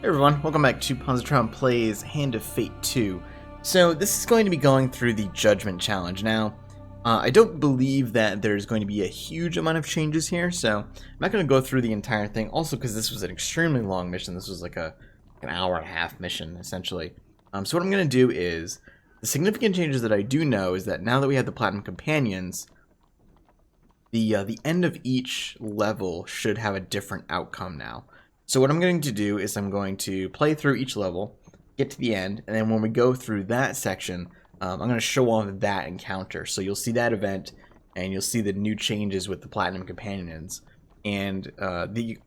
Hey everyone, welcome back to Positron Plays Hand of Fate 2. So this is going to be going through the Judgment challenge. Now, I don't believe that there's going to be a huge amount of changes here, so I'm not going to go through the entire thing. Also, because this was an extremely long mission. This was like an hour and a half mission, essentially. So what I'm going to do is, the significant changes that I do know is that now that we have the Platinum Companions, the end of each level should have a different outcome now. So what I'm going to do is I'm going to play through each level, get to the end, and then when we go through that section, I'm going to show off that encounter. So you'll see that event, and you'll see the new changes with the Platinum Companions, and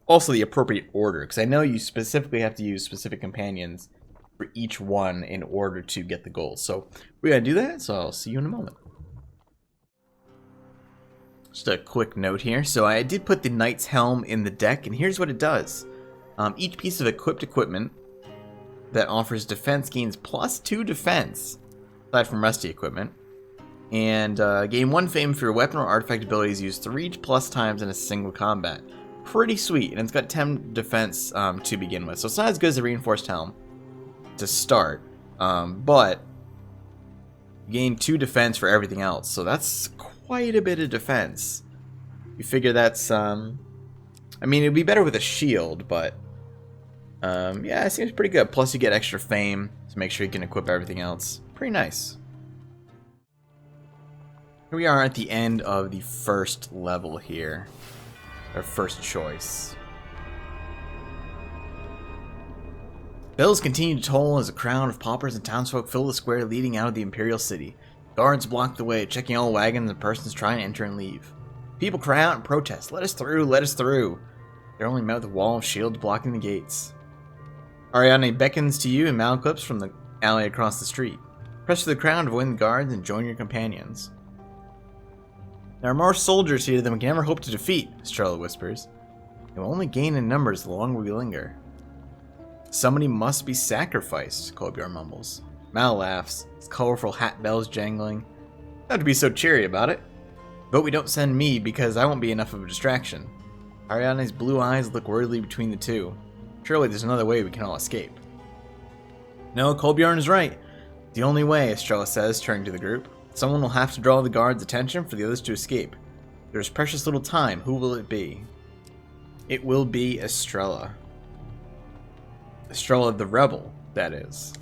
also the appropriate order, because I know you specifically have to use specific companions for each one in order to get the goals. So we're going to do that, so I'll see you in a moment. Just a quick note here. So I did put the Knight's Helm in the deck, and here's what it does. Each piece of equipped equipment that offers defense gains +2 defense, aside from rusty equipment, and gain 1 fame for your weapon or artifact abilities used 3+ times in a single combat. Pretty sweet, and it's got 10 defense to begin with, so it's not as good as a reinforced helm to start, but you gain 2 defense for everything else, so that's quite a bit of defense. You figure that's, I mean, it'd be better with a shield, but yeah, it seems pretty good. Plus you get extra fame to make sure you can equip everything else. Pretty nice. Here we are at the end of the first level here. Our first choice. Bells continue to toll as a crowd of paupers and townsfolk fill the square leading out of the Imperial City. Guards block the way, checking all wagons and persons trying to enter and leave. People cry out and protest, "Let us through, let us through." They're only met with a wall of shields blocking the gates. Ariadne beckons to you and Malclips from the alley across the street. Press through the crowd, avoid the guards, and join your companions. There are more soldiers here than we can ever hope to defeat, Estrella whispers. They will only gain in numbers the longer we linger. Somebody must be sacrificed, Kolbjorn mumbles. Mal laughs, his colorful hat bells jangling. Not to be so cheery about it. But we don't send me because I won't be enough of a distraction. Ariadne's blue eyes look worriedly between the two. Surely there's another way we can all escape. No, Kolbjorn is right. The only way, Estrella says, turning to the group. Someone will have to draw the guards' attention for the others to escape. There's precious little time. Who will it be? It will be Estrella. Estrella the Rebel, that is.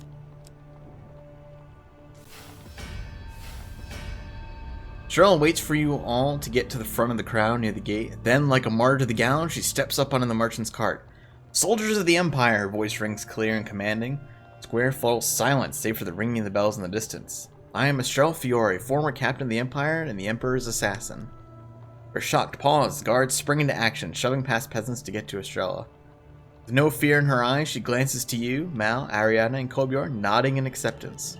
Estrella waits for you all to get to the front of the crowd near the gate. Then, like a martyr to the gallows, she steps up onto the merchant's cart. Soldiers of the Empire, her voice rings clear and commanding. Square falls silent, save for the ringing of the bells in the distance. I am Estrella Fiore, former captain of the Empire and the Emperor's assassin. For a shocked pause, guards spring into action, shoving past peasants to get to Estrella. With no fear in her eyes, she glances to you, Mal, Ariadne, and Kolbjorn, nodding in acceptance.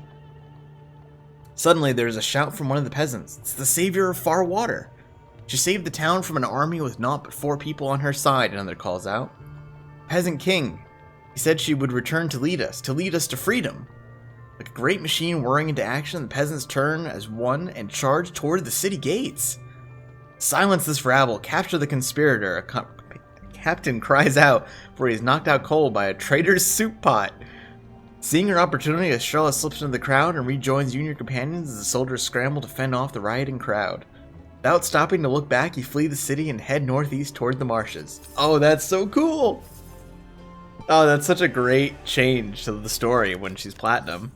Suddenly, there is a shout from one of the peasants. It's the savior of Far Water. She saved the town from an army with naught but 4 people on her side, another calls out. Peasant King. He said she would return to lead us to freedom. Like a great machine whirring into action, the peasants turn as one and charge toward the city gates. Silence this rabble, capture the conspirator, a captain cries out, for he is knocked out cold by a traitor's soup pot. Seeing her opportunity, Estrella slips into the crowd and rejoins you and your companions as the soldiers scramble to fend off the rioting crowd. Without stopping to look back, you flee the city and head northeast toward the marshes. Oh, that's so cool! Oh, that's such a great change to the story when she's platinum.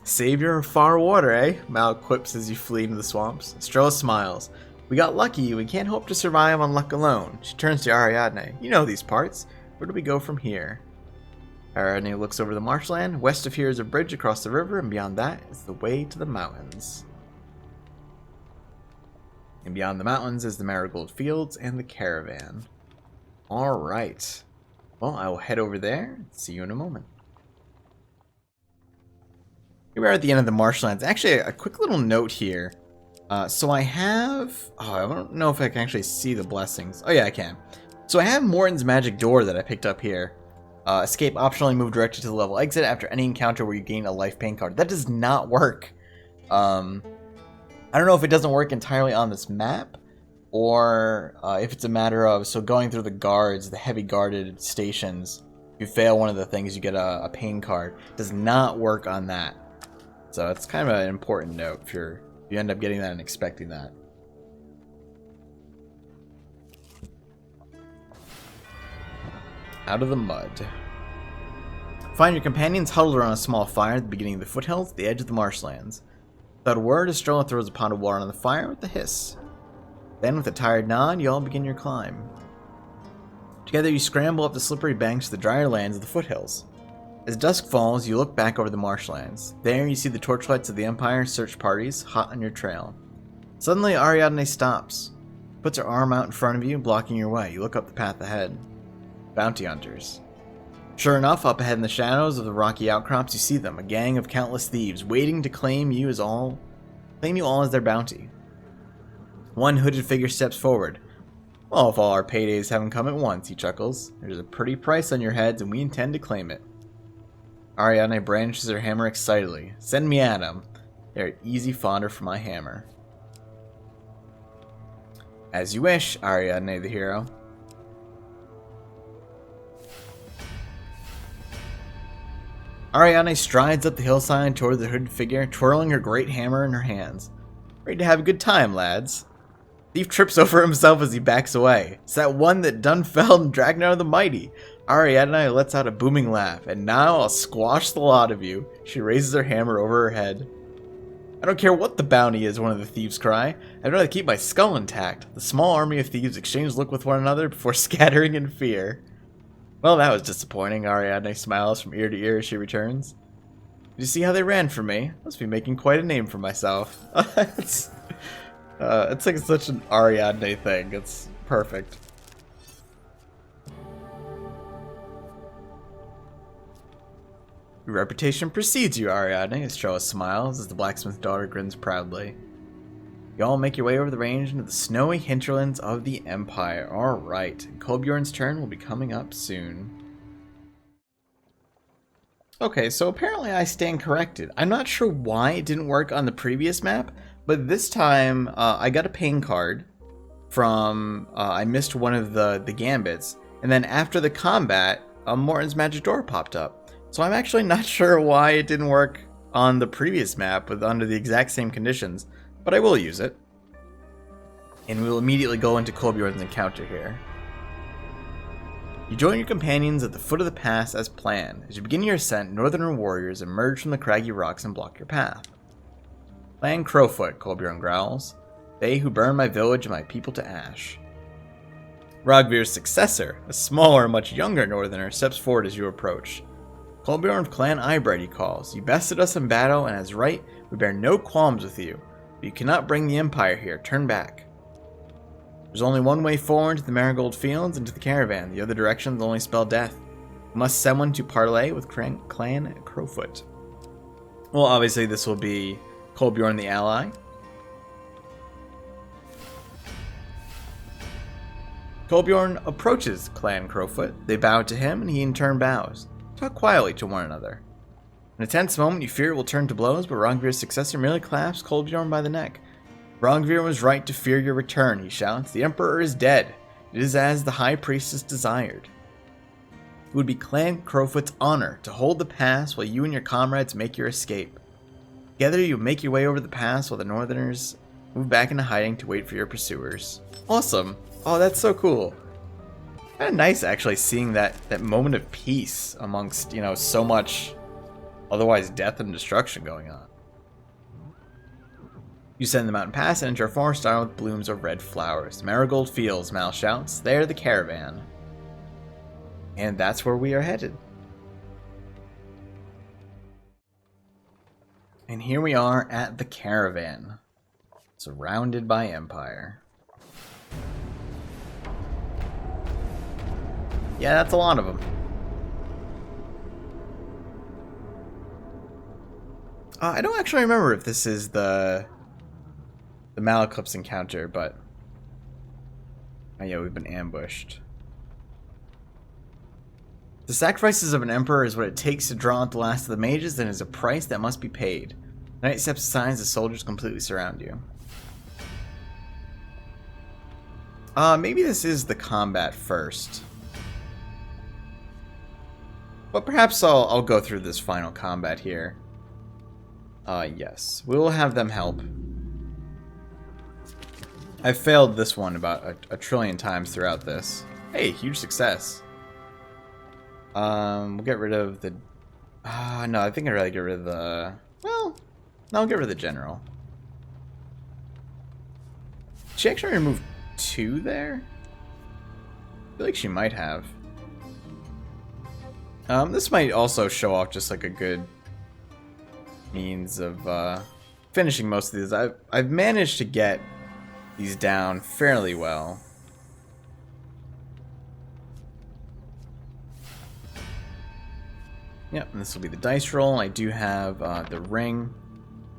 Savior of Far Water, eh? Mal quips as you flee into the swamps. Estrella smiles. We got lucky. We can't hope to survive on luck alone. She turns to Ariadne. You know these parts. Where do we go from here? Ariadne looks over the marshland. West of here is a bridge across the river, and beyond that is the way to the mountains. And beyond the mountains is the marigold fields and the caravan. Alright. Well, I will head over there and see you in a moment. Here we are at the end of the marshlands. Actually, a quick little note here. So I have... Oh, I don't know if I can actually see the blessings. Oh yeah, I can. So I have Morton's Magic Door that I picked up here. Escape optionally move directly to the level exit after any encounter where you gain a life pain card. That does not work. I don't know if it doesn't work entirely on this map, or if it's a matter of going through the guards, the heavy guarded stations. If you fail one of the things, you get a pain card. It does not work on that. So it's kind of an important note if you end up getting that and expecting that. Out of the mud. Find your companions huddled around a small fire at the beginning of the foothills at the edge of the marshlands. Without a word, Estrella throws a pot of water on the fire with a hiss. Then, with a tired nod, you all begin your climb. Together, you scramble up the slippery banks to the drier lands of the foothills. As dusk falls, you look back over the marshlands. There, you see the torchlights of the Empire search parties hot on your trail. Suddenly, Ariadne stops, puts her arm out in front of you, blocking your way. You look up the path ahead. Bounty hunters. Sure enough, up ahead in the shadows of the rocky outcrops, you see them, a gang of countless thieves, waiting to claim you all as their bounty. One hooded figure steps forward. Well, if all our paydays haven't come at once, he chuckles. There's a pretty price on your heads, and we intend to claim it. Ariadne brandishes her hammer excitedly. Send me at him. They're easy fodder for my hammer. As you wish, Ariadne the hero. Ariadne strides up the hillside toward the hooded figure, twirling her great hammer in her hands. Ready to have a good time, lads. Thief trips over himself as he backs away. It's that one that done felled and Dragnar the Mighty. Ariadne lets out a booming laugh. And now I'll squash the lot of you. She raises her hammer over her head. I don't care what the bounty is, one of the thieves cry. I'd rather keep my skull intact. The small army of thieves exchange look with one another before scattering in fear. Well, that was disappointing. Ariadne smiles from ear to ear as she returns. Did you see how they ran for me? I must be making quite a name for myself. It's like such an Ariadne thing. It's perfect. Your reputation precedes you, Ariadne, Estrella smiles as the blacksmith's daughter grins proudly. You all make your way over the range into the snowy hinterlands of the Empire. Alright, Kolbjorn's turn will be coming up soon. Okay, so apparently I stand corrected. I'm not sure why it didn't work on the previous map, but this time I got a pain card from, I missed one of the gambits, and then after the combat, Morton's magic door popped up. So I'm actually not sure why it didn't work on the previous map under the exact same conditions. But I will use it. And we will immediately go into Kolbjorn's encounter here. You join your companions at the foot of the pass as planned. As you begin your ascent, northern warriors emerge from the craggy rocks and block your path. Clan Crowfoot, Kolbjorn growls. They who burn my village and my people to ash. Rogvir's successor, a smaller, much younger northerner, steps forward as you approach. Kolbjorn of Clan Eyebright, he calls. You bested us in battle, and as right, we bear no qualms with you. You cannot bring the Empire here. Turn back. There's only one way forward to the Marigold Fields and to the caravan. The other directions only spell death. You must send one to parley with Clan Crowfoot. Well, obviously this will be Kolbjorn the ally. Kolbjorn approaches Clan Crowfoot. They bow to him, and he in turn bows. Talk quietly to one another. In a tense moment, you fear it will turn to blows, but Rogvir's successor merely clasps Kolbjorn by the neck. Rogvir was right to fear your return, he shouts. The Emperor is dead. It is as the High Priestess desired. It would be Clan Crowfoot's honor to hold the pass while you and your comrades make your escape. Together, you make your way over the pass while the Northerners move back into hiding to wait for your pursuers. Awesome. Oh, that's so cool. Kind of nice, actually, seeing that moment of peace amongst, so much otherwise death and destruction going on. You send the mountain pass and enter a forest island with blooms of red flowers. Marigold Fields, Mal shouts. They're the caravan. And that's where we are headed. And here we are at the caravan. Surrounded by Empire. Yeah, that's a lot of them. I don't actually remember if this is the Malaclips encounter, but oh yeah, we've been ambushed. The sacrifices of an emperor is what it takes to draw out the last of the mages, and is a price that must be paid. The knight steps aside as the soldiers completely surround you. Maybe this is the combat first. But perhaps I'll go through this final combat here. Yes. We will have them help. I've failed this one about a trillion times throughout this. Hey, huge success. We'll get rid of the... no, I think I'd rather get rid of the... Well, no, I'll get rid of the general. Did she actually remove 2 there? I feel like she might have. This might also show off just like a good means of finishing most of these. I've managed to get these down fairly well. Yep, and this will be the dice roll. I do have the ring.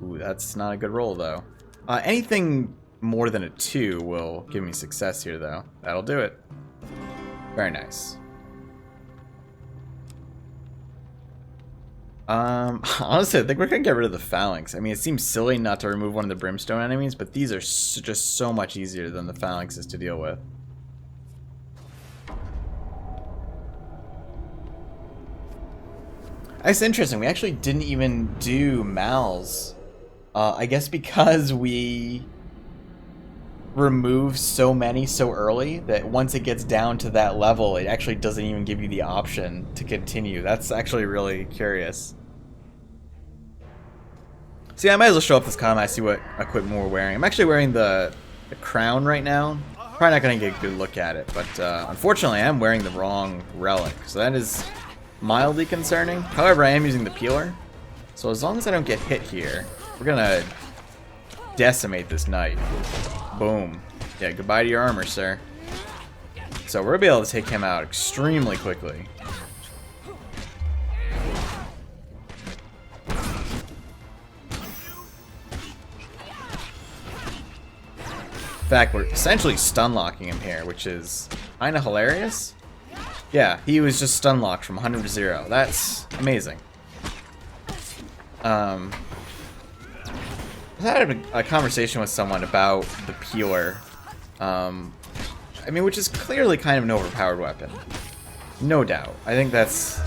Ooh, that's not a good roll though. Anything more than a 2 will give me success here though. That'll do it. Very nice. Honestly, I think we're gonna get rid of the phalanx. I mean, it seems silly not to remove one of the brimstone enemies, but these are just so much easier than the phalanxes to deal with. That's interesting. We actually didn't even do Mal's. I guess because we remove so many so early that once it gets down to that level, it actually doesn't even give you the option to continue. That's actually really curious. See, I might as well show up this combat, see what equipment we're wearing. I'm actually wearing the crown right now. Probably not going to get a good look at it, but unfortunately I am wearing the wrong relic, so that is mildly concerning. However, I am using the peeler, so as long as I don't get hit here, we're going to decimate this knight. Boom. Yeah, goodbye to your armor, sir. So we'll be able to take him out extremely quickly. In fact, we're essentially stun locking him here, which is kind of hilarious. Yeah, he was just stun locked from 100 to 0. That's amazing. I had a conversation with someone about the peeler. I mean, which is clearly kind of an overpowered weapon. No doubt. I think that's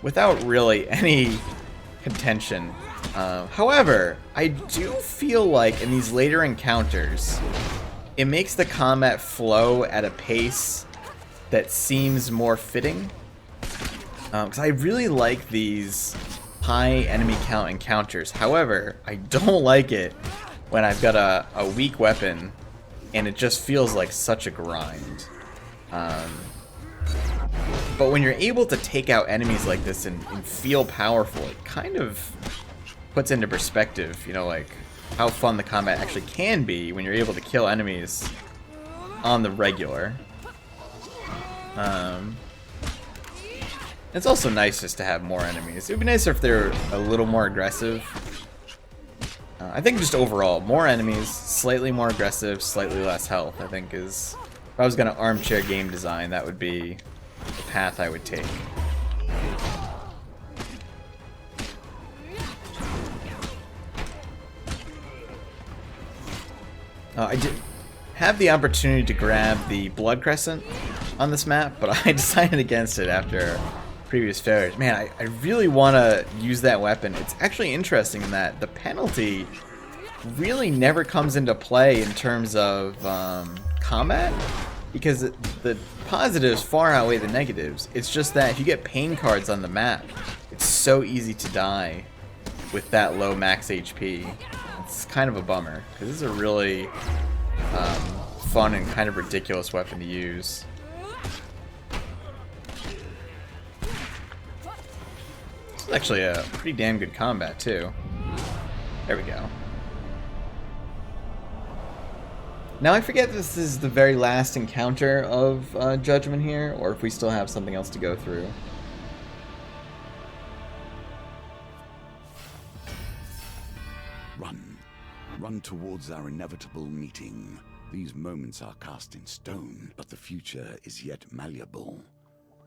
without really any contention. However, I do feel like in these later encounters, it makes the combat flow at a pace that seems more fitting. Because I really like these high enemy count encounters. However, I don't like it when I've got a weak weapon and it just feels like such a grind. But when you're able to take out enemies like this and feel powerful, it kind of puts into perspective, you know, like how fun the combat actually can be when you're able to kill enemies on the regular. It's also nice just to have more enemies. It would be nicer if they're a little more aggressive. I think just overall, more enemies, slightly more aggressive, slightly less health, I think is... If I was going to armchair game design, that would be the path I would take. I did have the opportunity to grab the Blood Crescent on this map, but I decided against it after previous failures. Man, I really want to use that weapon. It's actually interesting in that the penalty really never comes into play in terms of combat, because the positives far outweigh the negatives. It's just that if you get pain cards on the map, it's so easy to die with that low max HP. It's kind of a bummer, because this is a really fun and kind of ridiculous weapon to use. This is actually a pretty damn good combat, too. There we go. Now, I forget if this is the very last encounter of Judgment here, or if we still have something else to go through. Run towards our inevitable meeting. These moments are cast in stone, but the future is yet malleable.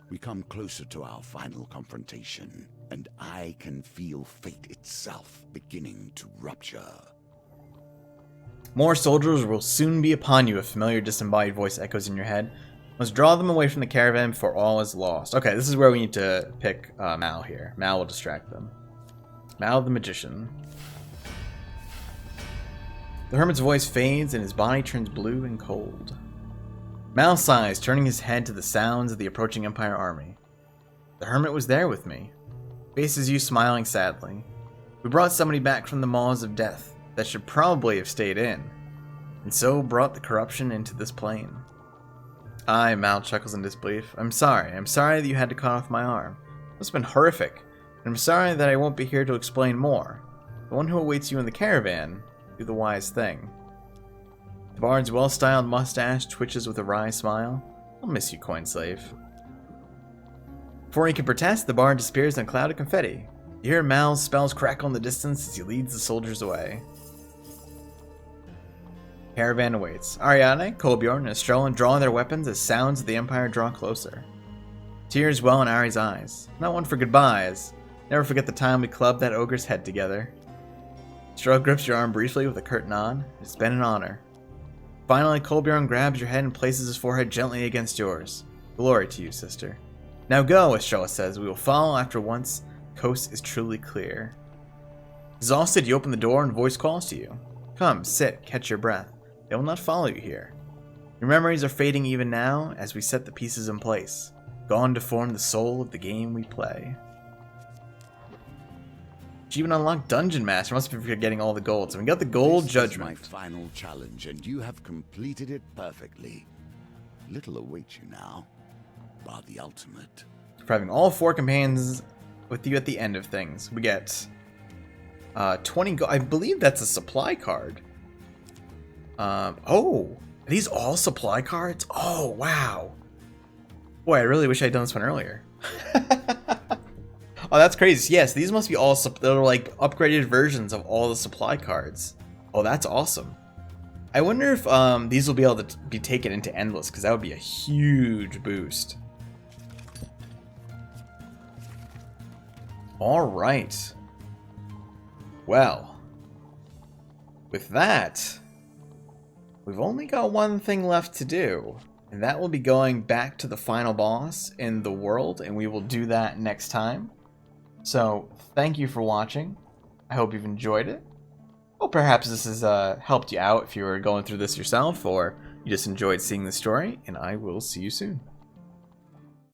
We come closer to our final confrontation, and I can feel fate itself beginning to rupture. More soldiers will soon be upon you, a familiar disembodied voice echoes in your head. Must draw them away from the caravan before all is lost. Okay, this is where we need to pick Mal here. Mal will distract them. Mal the magician. The hermit's voice fades and his body turns blue and cold. Mal sighs, turning his head to the sounds of the approaching Empire army. The hermit was there with me. Faces you smiling sadly. We brought somebody back from the maws of death that should probably have stayed in, and so brought the corruption into this plane. Aye, Mal chuckles in disbelief. I'm sorry that you had to cut off my arm. It must have been horrific, and I'm sorry that I won't be here to explain more. The one who awaits you in the caravan will do the wise thing. The bard's well-styled mustache twitches with a wry smile. I'll miss you, coin slave. Before he can protest, the bard disappears in a cloud of confetti. You hear Mal's spells crackle in the distance as he leads the soldiers away. Caravan awaits. Ariane, Kolbjorn, and Estrella draw their weapons as sounds of the Empire draw closer. Tears well in Ari's eyes. Not one for goodbyes. Never forget the time we clubbed that ogre's head together. Estrella grips your arm briefly with a curt nod. It's been an honor. Finally, Kolbjorn grabs your head and places his forehead gently against yours. Glory to you, sister. Now go, Estrella says. We will follow after once the coast is truly clear. Exhausted, you open the door and a voice calls to you. Come, sit, catch your breath. They will not follow you here. Your memories are fading even now as we set the pieces in place, gone to form the soul of the game we play. Achievement unlocked Dungeon Master. Must be getting all the gold. So we got the gold Judgment. This is my final challenge, and you have completed it perfectly. Little awaits you now, bar the ultimate. For having all 4 companions with you at the end of things, we get 20 gold. I believe that's a supply card. Oh, are these all supply cards? Oh, wow. Boy, I really wish I'd done this one earlier. Oh, that's crazy. Yes, these must be all, they're like upgraded versions of all the supply cards. Oh, that's awesome. I wonder if these will be able to be taken into Endless, because that would be a huge boost. All right. Well, with that, we've only got one thing left to do, and that will be going back to the final boss in the world, and we will do that next time. So, thank you for watching. I hope you've enjoyed it. Well, perhaps this has helped you out if you were going through this yourself, or you just enjoyed seeing the story, and I will see you soon.